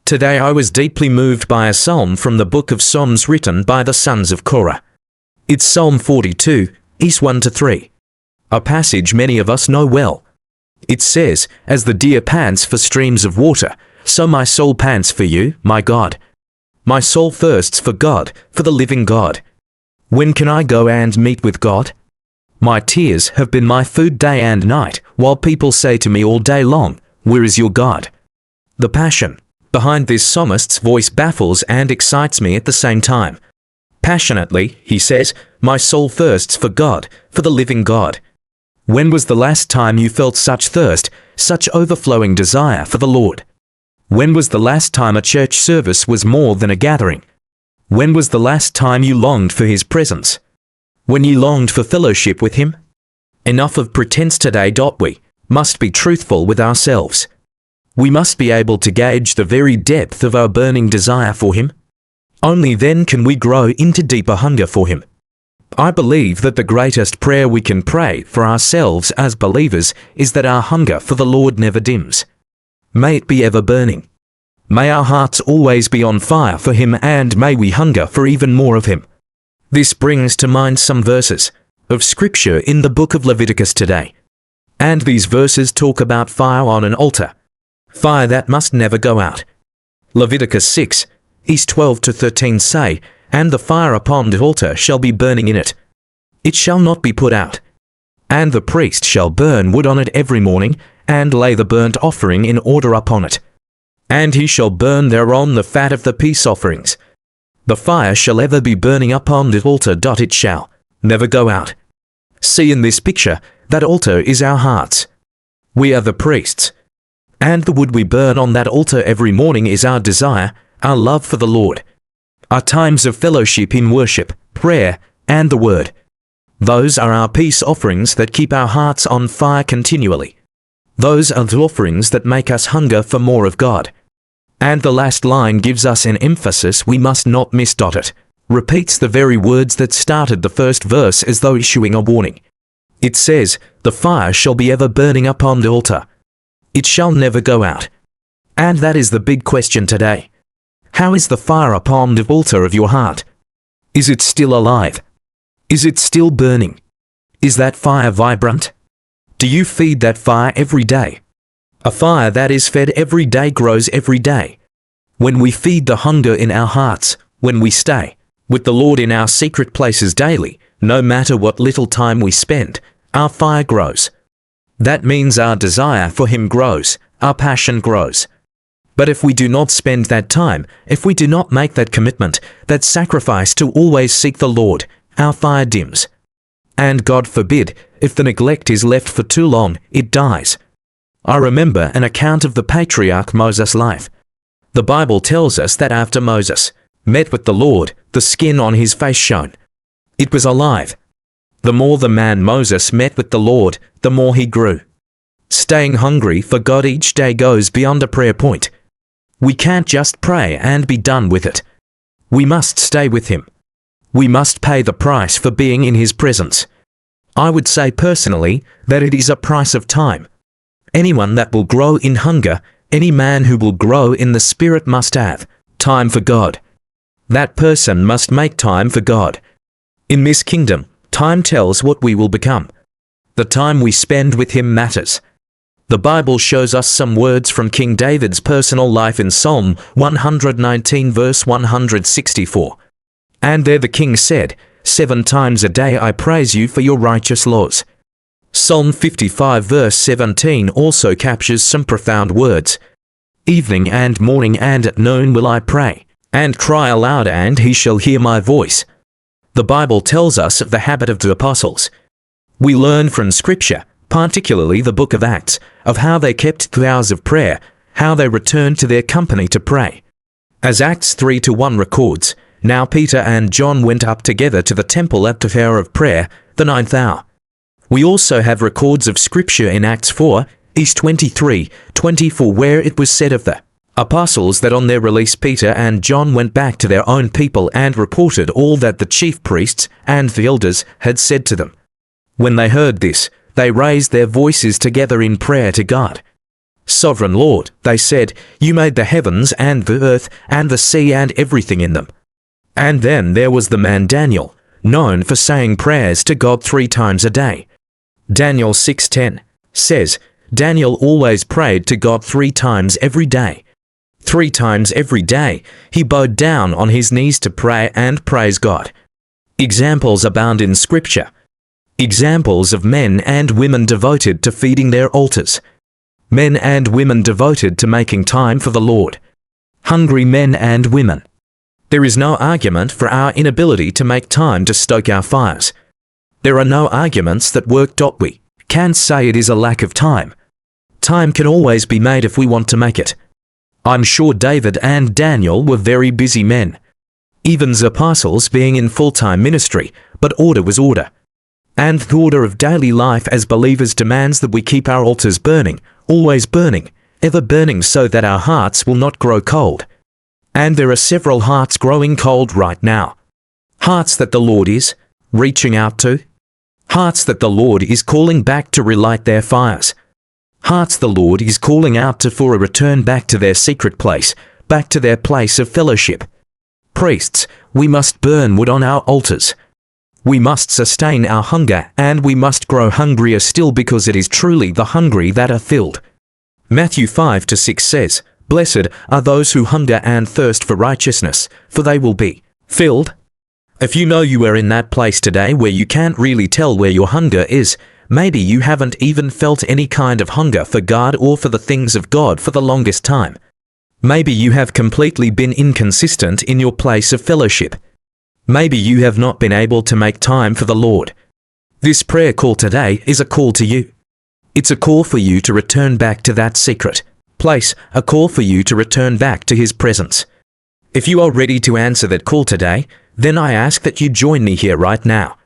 Today I was deeply moved by a psalm from the book of Psalms written by the sons of Korah. It's Psalm 42, East 1-3. A passage many of us know well. It says, "As the deer pants for streams of water, so my soul pants for you, my God. My soul thirsts for God, for the living God. When can I go and meet with God? My tears have been my food day and night, while people say to me all day long, 'Where is your God?'" The passion behind this psalmist's voice baffles and excites me at the same time. Passionately, he says, "My soul thirsts for God, for the living God." When was the last time you felt such thirst, such overflowing desire for the Lord? When was the last time a church service was more than a gathering? When was the last time you longed for His presence? When you longed for fellowship with Him? Enough of pretense today. We must be truthful with ourselves. We must be able to gauge the very depth of our burning desire for Him. Only then can we grow into deeper hunger for Him. I believe that the greatest prayer we can pray for ourselves as believers is that our hunger for the Lord never dims. May it be ever burning. May our hearts always be on fire for Him, and may we hunger for even more of Him. This brings to mind some verses of Scripture in the book of Leviticus today. And these verses talk about fire on an altar. Fire that must never go out. Leviticus 6, East 12-13 say, "And the fire upon the altar shall be burning in it. It shall not be put out. And the priest shall burn wood on it every morning, and lay the burnt offering in order upon it. And he shall burn thereon the fat of the peace offerings. The fire shall ever be burning upon the altar. It shall never go out." See in this picture, that altar is our hearts. We are the priests. And the wood we burn on that altar every morning is our desire, our love for the Lord. Our times of fellowship in worship, prayer, and the Word. Those are our peace offerings that keep our hearts on fire continually. Those are the offerings that make us hunger for more of God. And the last line gives us an emphasis we must not miss. It repeats the very words that started the first verse as though issuing a warning. It says, "The fire shall be ever burning upon the altar. It shall never go out." And that is the big question today. How is the fire upon the altar of your heart? Is it still alive? Is it still burning? Is that fire vibrant? Do you feed that fire every day? A fire that is fed every day grows every day. When we feed the hunger in our hearts, when we stay with the Lord in our secret places daily, no matter what little time we spend, our fire grows. That means our desire for Him grows, our passion grows. But if we do not spend that time, if we do not make that commitment, that sacrifice to always seek the Lord, our fire dims. And God forbid, if the neglect is left for too long, it dies. I remember an account of the patriarch Moses' life. The Bible tells us that after Moses met with the Lord, the skin on his face shone. It was alive. The more the man Moses met with the Lord, the more he grew. Staying hungry for God each day goes beyond a prayer point. We can't just pray and be done with it. We must stay with Him. We must pay the price for being in His presence. I would say personally that it is a price of time. Anyone that will grow in hunger, any man who will grow in the Spirit must have time for God. That person must make time for God. In this kingdom, time tells what we will become. The time we spend with Him matters. The Bible shows us some words from King David's personal life in Psalm 119 verse 164. And there the king said, "7 times a day I praise you for your righteous laws." Psalm 55 verse 17 also captures some profound words. "Evening and morning and at noon will I pray, and cry aloud, and He shall hear my voice." The Bible tells us of the habit of the apostles. We learn from Scripture, particularly the book of Acts, of how they kept 2 hours of prayer, how they returned to their company to pray. As Acts 3:1 records, "Now Peter and John went up together to the temple at the hour of prayer, the 9th hour." We also have records of Scripture in Acts 4, East 23:24, where it was said of the apostles that on their release Peter and John went back to their own people and reported all that the chief priests and the elders had said to them. When they heard this, they raised their voices together in prayer to God. "Sovereign Lord," they said, "you made the heavens and the earth and the sea and everything in them." And then there was the man Daniel, known for saying prayers to God 3 times a day. Daniel 6:10 says, Daniel always prayed to God 3 times every day. 3 times every day, he bowed down on his knees to pray and praise God. Examples abound in Scripture. Examples of men and women devoted to feeding their altars. Men and women devoted to making time for the Lord. Hungry men and women. There is no argument for our inability to make time to stoke our fires. There are no arguments that work. We can't say it is a lack of time. Time can always be made if we want to make it. I'm sure David and Daniel were very busy men. Even the apostles being in full-time ministry, but order was order. And the order of daily life as believers demands that we keep our altars burning, always burning, ever burning, so that our hearts will not grow cold. And there are several hearts growing cold right now. Hearts that the Lord is reaching out to. Hearts that the Lord is calling back to relight their fires. Hearts the Lord is calling out to for a return back to their secret place, back to their place of fellowship. Priests, we must burn wood on our altars. We must sustain our hunger, and we must grow hungrier still, because it is truly the hungry that are filled. Matthew 5-6 says, "Blessed are those who hunger and thirst for righteousness, for they will be filled." If you know you are in that place today where you can't really tell where your hunger is, maybe you haven't even felt any kind of hunger for God or for the things of God for the longest time. Maybe you have completely been inconsistent in your place of fellowship. Maybe you have not been able to make time for the Lord. This prayer call today is a call to you. It's a call for you to return back to that secret place, a call for you to return back to His presence. If you are ready to answer that call today, then I ask that you join me here right now.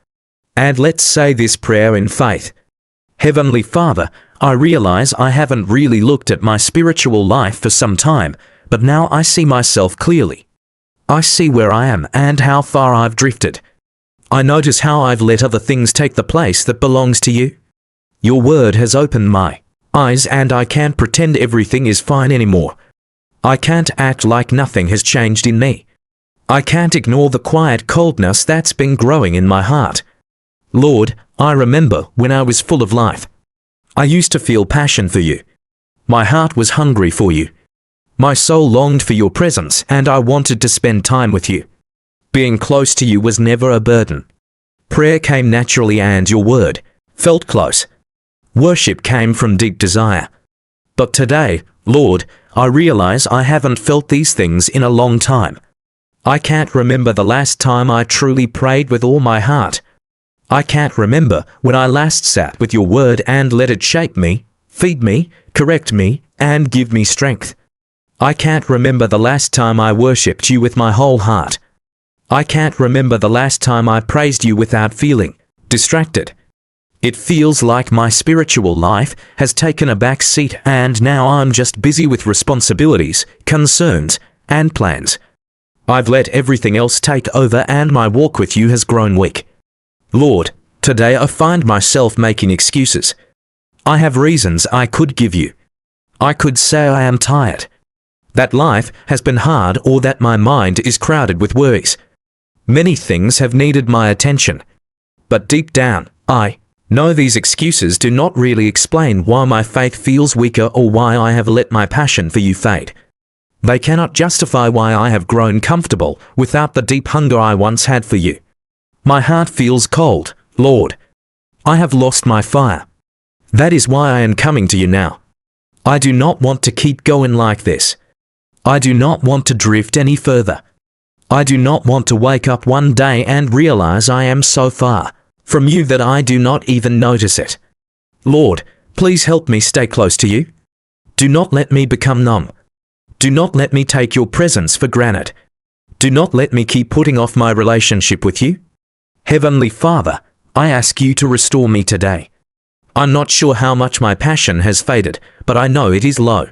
And let's say this prayer in faith. Heavenly Father, I realize I haven't really looked at my spiritual life for some time, but now I see myself clearly. I see where I am and how far I've drifted. I notice how I've let other things take the place that belongs to you. Your word has opened my eyes, and I can't pretend everything is fine anymore. I can't act like nothing has changed in me. I can't ignore the quiet coldness that's been growing in my heart. Lord, I remember when I was full of life. I used to feel passion for you. My heart was hungry for you. My soul longed for your presence, and I wanted to spend time with you. Being close to you was never a burden. Prayer came naturally, and your word felt close. Worship came from deep desire. But today, Lord, I realize I haven't felt these things in a long time. I can't remember the last time I truly prayed with all my heart. I can't remember when I last sat with your word and let it shape me, feed me, correct me, and give me strength. I can't remember the last time I worshipped you with my whole heart. I can't remember the last time I praised you without feeling distracted. It feels like my spiritual life has taken a back seat, and now I'm just busy with responsibilities, concerns, and plans. I've let everything else take over, and my walk with you has grown weak. Lord, today I find myself making excuses. I have reasons I could give you. I could say I am tired, that life has been hard, or that my mind is crowded with worries. Many things have needed my attention. But deep down, I know these excuses do not really explain why my faith feels weaker or why I have let my passion for you fade. They cannot justify why I have grown comfortable without the deep hunger I once had for you. My heart feels cold, Lord. I have lost my fire. That is why I am coming to you now. I do not want to keep going like this. I do not want to drift any further. I do not want to wake up one day and realize I am so far from you that I do not even notice it. Lord, please help me stay close to you. Do not let me become numb. Do not let me take your presence for granted. Do not let me keep putting off my relationship with you. Heavenly Father, I ask you to restore me today. I'm not sure how much my passion has faded, but I know it is low.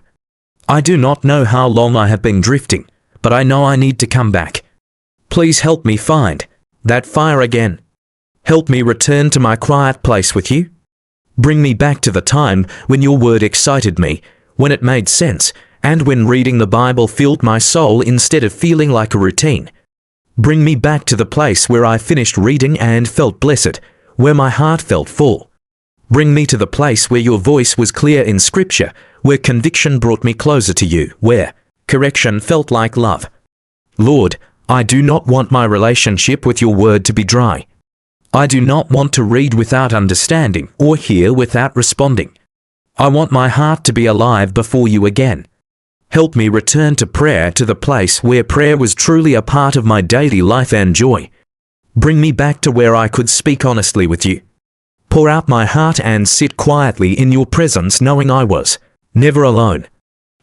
I do not know how long I have been drifting, but I know I need to come back. Please help me find that fire again. Help me return to my quiet place with you. Bring me back to the time when your word excited me, when it made sense, and when reading the Bible filled my soul instead of feeling like a routine. Bring me back to the place where I finished reading and felt blessed, where my heart felt full. Bring me to the place where your voice was clear in Scripture, where conviction brought me closer to you, where correction felt like love. Lord, I do not want my relationship with your word to be dry. I do not want to read without understanding or hear without responding. I want my heart to be alive before you again. Help me return to prayer, to the place where prayer was truly a part of my daily life and joy. Bring me back to where I could speak honestly with you. Pour out my heart and sit quietly in your presence, knowing I was never alone.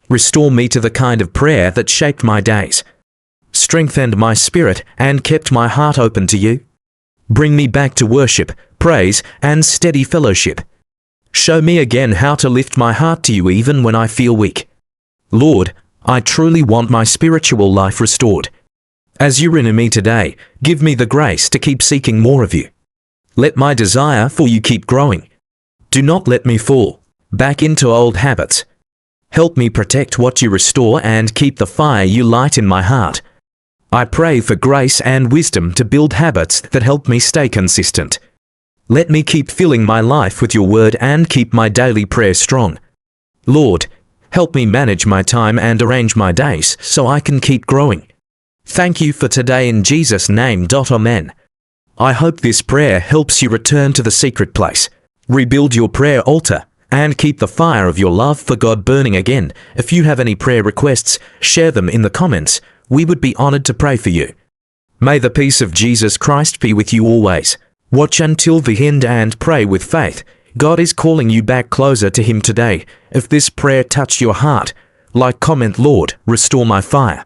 Restore me to the kind of prayer that shaped my days, strengthened my spirit, and kept my heart open to you. Bring me back to worship, praise, and steady fellowship. Show me again how to lift my heart to you even when I feel weak. Lord, I truly want my spiritual life restored. As you renew me today, give me the grace to keep seeking more of you. Let my desire for you keep growing. Do not let me fall back into old habits. Help me protect what you restore and keep the fire you light in my heart. I pray for grace and wisdom to build habits that help me stay consistent. Let me keep filling my life with your word and keep my daily prayer strong. Lord, help me manage my time and arrange my days so I can keep growing. Thank you for today in Jesus' name. Amen. I hope this prayer helps you return to the secret place, rebuild your prayer altar, and keep the fire of your love for God burning again. If you have any prayer requests, share them in the comments. We would be honored to pray for you. May the peace of Jesus Christ be with you always. Watch until the end and pray with faith. God is calling you back closer to Him today. If this prayer touched your heart, like, comment, Lord, restore my fire.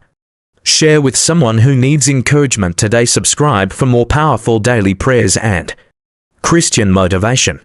Share with someone who needs encouragement today. Subscribe for more powerful daily prayers and Christian motivation.